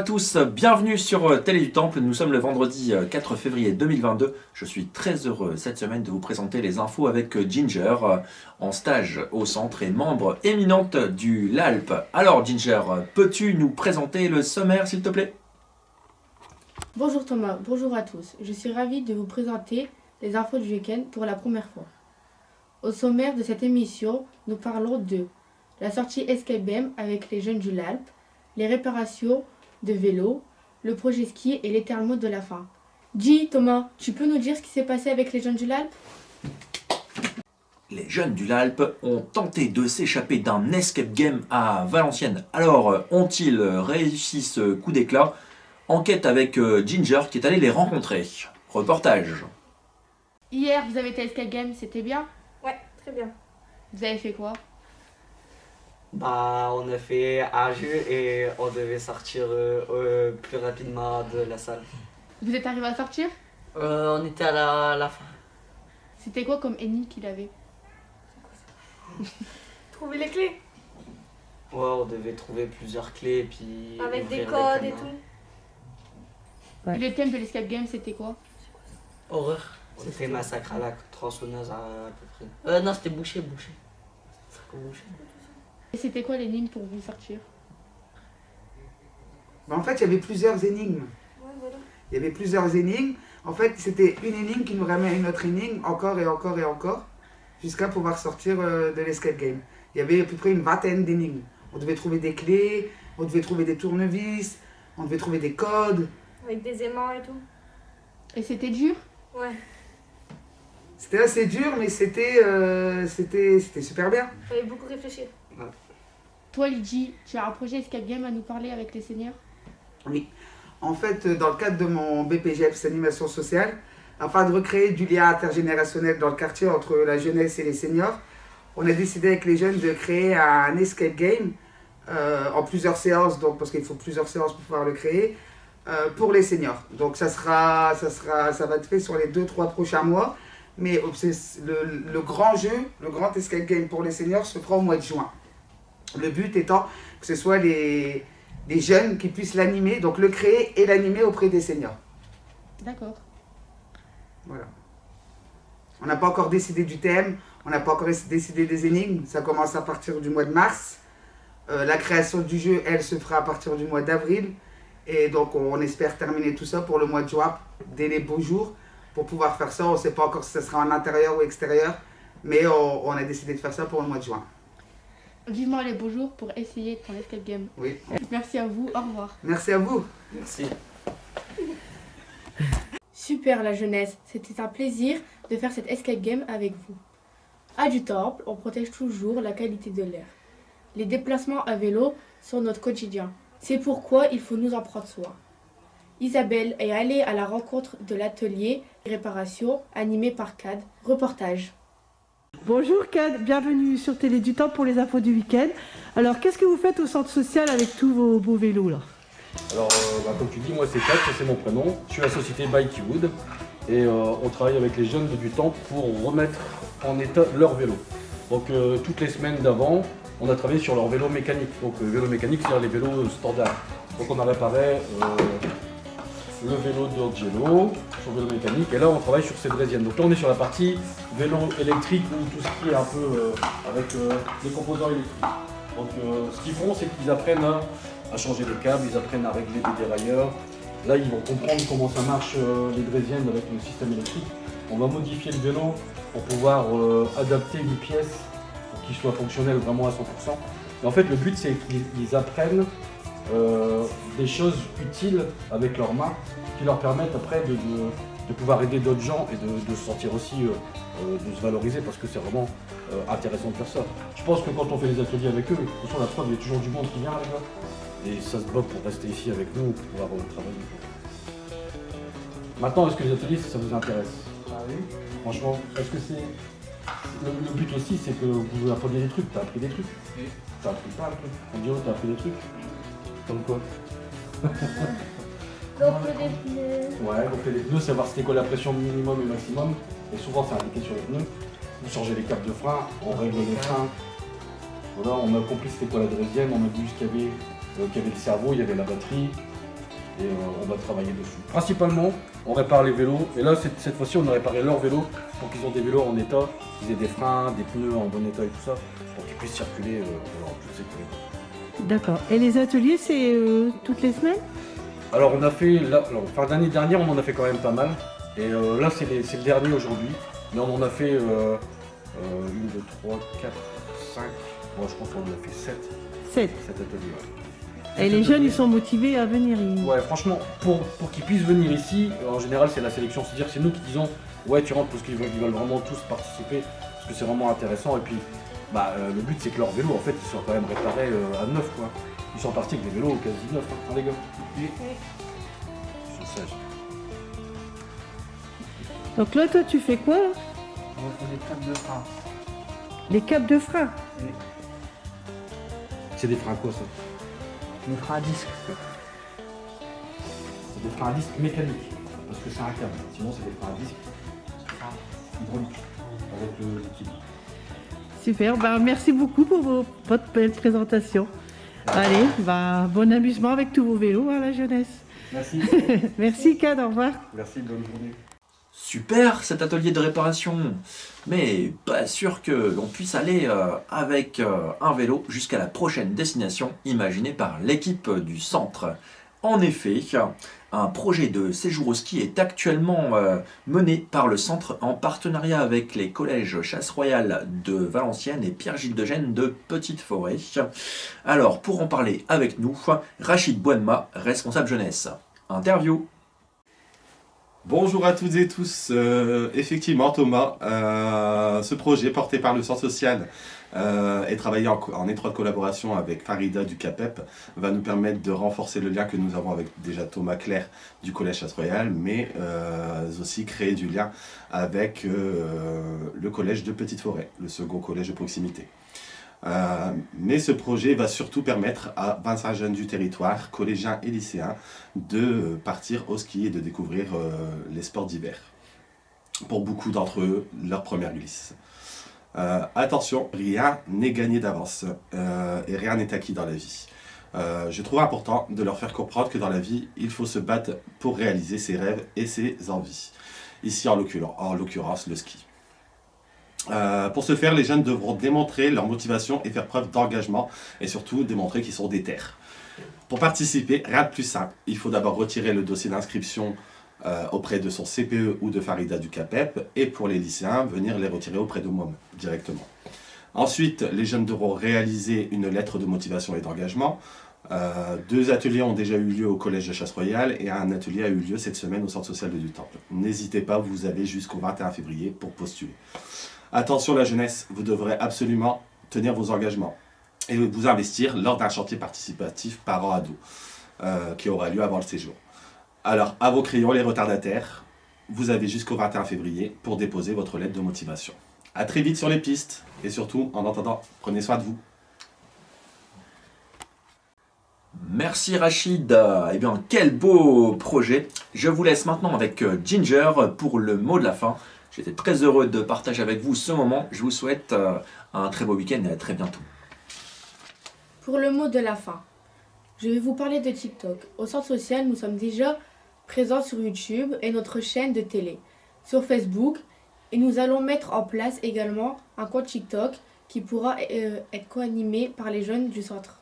à tous, bienvenue sur Télé du Temple. Nous sommes le vendredi 4 février 2022. Je suis très heureux cette semaine de vous présenter les infos avec Ginger, en stage au centre et membre éminente du LALP. Alors Ginger, peux-tu nous présenter le sommaire s'il te plaît? Bonjour Thomas, bonjour à tous. Je suis ravie de vous présenter les infos du week-end pour la première fois. Au sommaire de cette émission, nous parlons de la sortie Escape Game avec les jeunes du LALP, les réparations de vélos, le projet ski et l'éternel mot de la fin. Dis Thomas, tu peux nous dire ce qui s'est passé avec les jeunes du LALP? Les jeunes du LALP ont tenté de s'échapper d'un escape game à Valenciennes. Alors, ont-ils réussi ce coup d'éclat? Enquête avec Ginger qui est allé les rencontrer. Reportage. Hier, vous avez été à Escape Game, c'était bien? Ouais, très bien. Vous avez fait quoi? On a fait un jeu et on devait sortir plus rapidement de la salle. Vous êtes arrivé à sortir? On était à la fin. C'était quoi comme énigme qu'il avait? Trouver les clés Ouais, on devait trouver plusieurs clés et puis avec des ouvrir les codes et cadenas. tout. Ouais. Le thème de l'Escape Game, c'était quoi? Horreur. C'était massacre à la tronçonneuse à peu près. Non, c'était boucher. Et c'était quoi l'énigme pour vous sortir? En fait, il y avait plusieurs énigmes. Ouais, voilà. Il y avait plusieurs énigmes. En fait, c'était une énigme qui nous ramène à une autre énigme, encore et encore et encore, jusqu'à pouvoir sortir de l'escape game. Il y avait à peu près une vingtaine d'énigmes. On devait trouver des clés, on devait trouver des tournevis, on devait trouver des codes. Avec des aimants et tout. Et c'était dur? Ouais. C'était assez dur, mais c'était super bien. Fallait beaucoup réfléchir. Toi, Lydie, tu as un projet Escape Game à nous parler avec les seniors? Oui. En fait, dans le cadre de mon BPGEPS Animation Sociale, afin de recréer du lien intergénérationnel dans le quartier entre la jeunesse et les seniors, on a décidé avec les jeunes de créer un escape game en plusieurs séances, donc, parce qu'il faut plusieurs séances pour pouvoir le créer, pour les seniors. Donc ça va être fait sur les 2-3 prochains mois, mais le grand jeu, le grand escape game pour les seniors se fera au mois de juin. Le but étant que ce soit les jeunes qui puissent l'animer, donc le créer et l'animer auprès des seniors. D'accord. Voilà. On n'a pas encore décidé du thème, on n'a pas encore décidé des énigmes, ça commence à partir du mois de mars. La création du jeu, elle, se fera à partir du mois d'avril. Et donc on espère terminer tout ça pour le mois de juin, dès les beaux jours, pour pouvoir faire ça. On ne sait pas encore si ça sera en intérieur ou extérieur, mais on a décidé de faire ça pour le mois de juin. Vivement les beaux jours pour essayer ton escape game. Oui. Merci à vous, au revoir. Merci à vous. Merci. Super la jeunesse, c'était un plaisir de faire cette escape game avec vous. À du Temple, on protège toujours la qualité de l'air. Les déplacements à vélo sont notre quotidien. C'est pourquoi il faut nous en prendre soin. Isabelle est allée à la rencontre de l'atelier réparation animé par CAD. Reportage. Bonjour Cad, bienvenue sur Télé du Temps pour les infos du week-end. Alors qu'est-ce que vous faites au centre social avec tous vos beaux vélos là? Alors comme tu dis, moi c'est Kat, c'est mon prénom. Je suis à la société Bikewood et on travaille avec les jeunes du temps pour remettre en état leur vélo. Donc toutes les semaines d'avant, on a travaillé sur leur vélo mécanique. Donc vélo mécanique, c'est-à-dire les vélos standards. Donc on a réparé le vélo d'Orgello, son vélo mécanique, et là on travaille sur ses draisiennes. Donc là on est sur la partie vélo électrique ou tout ce qui est un peu avec les composants électriques. Donc ce qu'ils font, c'est qu'ils apprennent à changer les câbles, ils apprennent à régler des dérailleurs. Là ils vont comprendre comment ça marche les draisiennes avec le système électrique. On va modifier le vélo pour pouvoir adapter une pièce pour qu'il soit fonctionnel vraiment à 100%. Et en fait le but c'est qu'ils apprennent des choses utiles avec leurs mains qui leur permettent après de pouvoir aider d'autres gens et de se sentir aussi, de se valoriser parce que c'est vraiment intéressant de faire ça. Je pense que quand on fait les ateliers avec eux, de toute façon la preuve, il y a toujours du monde qui vient avec eux et ça se bat pour rester ici avec nous, pour pouvoir travailler. Maintenant, est-ce que les ateliers, ça vous intéresse? Ah oui. Franchement, est-ce que c'est... Le but aussi, c'est que vous appreniez des trucs, t'as appris des trucs. Oui. T'as appris plein de trucs. On dirait que t'as appris des trucs. Comme quoi? Gonfler des pneus. Ouais, gonfler les pneus, savoir c'était quoi la pression minimum et maximum. Et souvent c'est indiqué sur les pneus. Vous changez les câbles de frein, on règle les freins. Voilà, on a compris c'était quoi la draisienne, on a vu qu'il y avait le cerveau, il y avait la batterie. et on va travailler dessus. Principalement, on répare les vélos, et là cette fois-ci on a réparé leurs vélos pour qu'ils ont des vélos en état, qu'ils aient des freins, des pneus en bon état et tout ça, pour qu'ils puissent circuler en toute sécurité. D'accord. Et les ateliers, c'est toutes les semaines? Alors on a fait, fin d'année dernière on en a fait quand même pas mal, et là c'est le dernier aujourd'hui, mais on en a fait 1, 2, 3, 4, 5, bon, je pense qu'on en a fait 7. 7. 7 ateliers, ouais. Et les jeunes, ils sont motivés à venir. Ouais, franchement, pour qu'ils puissent venir ici, en général, c'est la sélection. C'est-à-dire que c'est nous qui disons, ouais, tu rentres parce qu'ils veulent vraiment tous participer, parce que c'est vraiment intéressant. Et puis, le but, c'est que leurs vélos, en fait, ils soient quand même réparés à neuf, quoi. Ils sont partis avec des vélos quasi neufs, hein, les gars. Oui. Ils sont sages. Donc là, toi, tu fais quoi là? On va faire des capes de frein. Les capes de frein. C'est des freins quoi, ça? Des freins à disque. C'est des freins à disque mécaniques, parce que c'est un câble. Sinon, c'est des freins à disque hydrauliques, avec le liquide. Super, merci beaucoup pour votre belle présentation. Allez, bon amusement avec tous vos vélos à la jeunesse. Merci. Merci Kad, au revoir. Merci, bonne journée. Super cet atelier de réparation, mais pas sûr que l'on puisse aller avec un vélo jusqu'à la prochaine destination imaginée par l'équipe du centre. En effet, un projet de séjour au ski est actuellement mené par le centre en partenariat avec les collèges Chasse-Royale de Valenciennes et Pierre-Gilles de Gênes de Petite-Forêt. Alors, pour en parler avec nous, Rachid Bouenma, responsable jeunesse. Interview. Bonjour à toutes et tous, effectivement Thomas, ce projet porté par le Centre social et travaillé en étroite collaboration avec Farida du CAPEP va nous permettre de renforcer le lien que nous avons avec déjà Thomas Claire du Collège Chasse-Royale, mais aussi créer du lien avec le Collège de Petite-Forêt, le second collège de proximité. Mais ce projet va surtout permettre à 25 jeunes du territoire, collégiens et lycéens, de partir au ski et de découvrir les sports d'hiver. Pour beaucoup d'entre eux, leur première glisse. Attention, rien n'est gagné d'avance et rien n'est acquis dans la vie. Je trouve important de leur faire comprendre que dans la vie, il faut se battre pour réaliser ses rêves et ses envies. Ici, en l'occurrence, le ski. Pour ce faire, les jeunes devront démontrer leur motivation et faire preuve d'engagement et surtout démontrer qu'ils sont déter. Pour participer, rien de plus simple. Il faut d'abord retirer le dossier d'inscription auprès de son CPE ou de Farida du CAPEP et pour les lycéens, venir les retirer auprès de moi directement. Ensuite, les jeunes devront réaliser une lettre de motivation et d'engagement. 2 ateliers ont déjà eu lieu au collège de Chasse-Royale et un atelier a eu lieu cette semaine au centre social de du Temple. N'hésitez pas, vous avez jusqu'au 21 février pour postuler. Attention la jeunesse, vous devrez absolument tenir vos engagements et vous investir lors d'un chantier participatif parents-ados qui aura lieu avant le séjour. Alors, à vos crayons les retardataires, vous avez jusqu'au 21 février pour déposer votre lettre de motivation. A très vite sur les pistes et surtout, en attendant, prenez soin de vous. Merci Rachid, eh bien quel beau projet. Je vous laisse maintenant avec Ginger pour le mot de la fin. J'étais très heureux de partager avec vous ce moment. Je vous souhaite un très beau week-end et à très bientôt. Pour le mot de la fin, je vais vous parler de TikTok. Au centre social, nous sommes déjà présents sur YouTube et notre chaîne de télé, sur Facebook, et nous allons mettre en place également un compte TikTok qui pourra être co-animé par les jeunes du centre.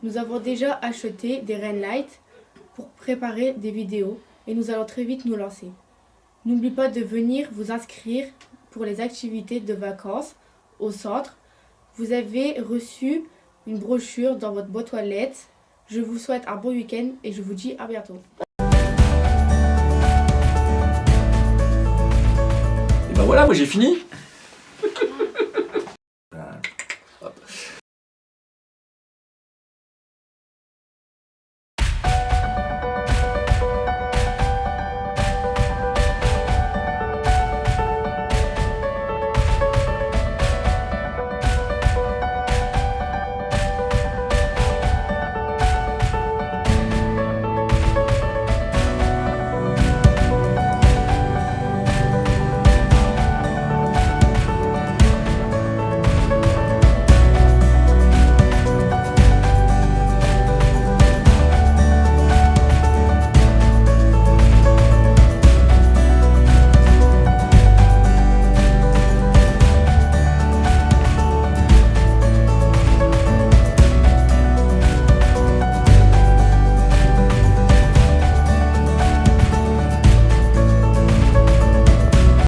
Nous avons déjà acheté des ring lights pour préparer des vidéos et nous allons très vite nous lancer. N'oubliez pas de venir vous inscrire pour les activités de vacances au centre. Vous avez reçu une brochure dans votre boîte aux lettres. Je vous souhaite un bon week-end et je vous dis à bientôt. Et ben voilà, moi j'ai fini.